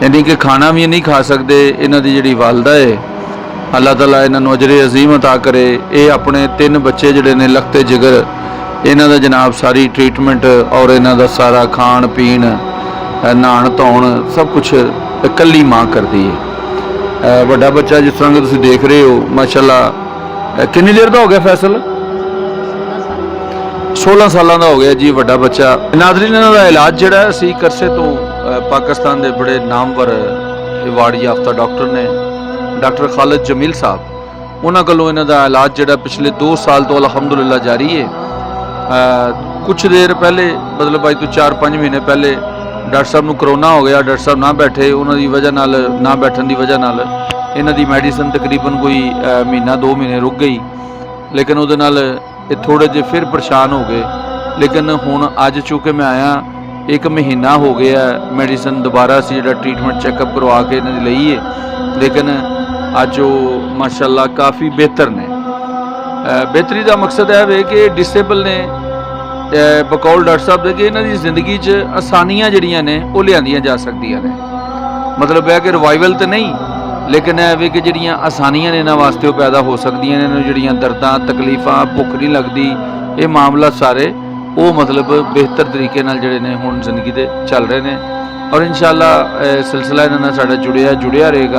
यानी कि खाना भी नहीं खा सकते। इन्हां दी जिहड़ी वालदा है, अल्लाह ताला इन्हां नूं अजरे अजीम अता करे। ये अपने 3 बच्चे जिहड़े ने लखते जिगर, इन्हां दा जनाब सारी ट्रीटमेंट और इन्हां दा सारा खाण पीण नहाण धोण सब कुछ इकल्ली माँ करती है। वड्डा बच्चा जिस तरह तुसीं देख रहे हो माशाअल्लाह, कितनी देर का हो गया फैसल? 16 सालों का हो गया जी वड्डा बच्चा। नाज़रीन, इन्हां दा इलाज जिहड़ा असीं करसे तो पाकिस्तान के बड़े नामवर अवार्ड याफ्ता डॉक्टर ने डॉक्टर खालिद जमील साहब, उन्हां कोलों इन्हां दा इलाज जिहड़ा पिछले 2 साल तो अलहमदुलिल्लाह जारी है। कुछ देर पहले मतलब अज तो 4-5 महीने पहले डॉक्टर साहब नूं करोना हो गया। डॉक्टर साहब ना बैठे, उन्हां दी वजह नाल ना बैठण दी वजह नाल इन्हां दी मैडिसन तकरीबन कोई महीना 2 महीने रुक गई, लेकिन उहदे नाल ये थोड़े जे फिर परेशान हो गए। लेकिन हुण अज चूँकि मैं आया 1 महीना हो गया मैडिसन दोबारा असीं जिहड़ा ट्रीटमेंट चैकअप करवा के इन्हां दी लई है, लेकिन अज वो माशाअल्लाह काफ़ी बेहतर ने। बेहतरी का मकसद है वे कि डिसेबल ने बकौल डॉक्टर साहब दे कि इन्हां दी जिंदगी च आसानियां जिहड़ियां ने वो लिआंदियां जा सकदियां ने। मतलब है कि रिवाइवल तो नहीं, लेकिन है वे कि जिहड़ियां आसानियां ने इन्हां वास्ते वो पैदा हो सकदियां ने। जिहड़ियां दर्दां तकलीफां भुख नहीं लगदी, ये मामला सारे वो मतलब बेहतर तरीके नाल जिहड़े ने हुण जिंदगी दे चल रहे ने। और इंशाअल्लाह सिलसिला इन्हां नाल साडा जुड़िया रहेगा।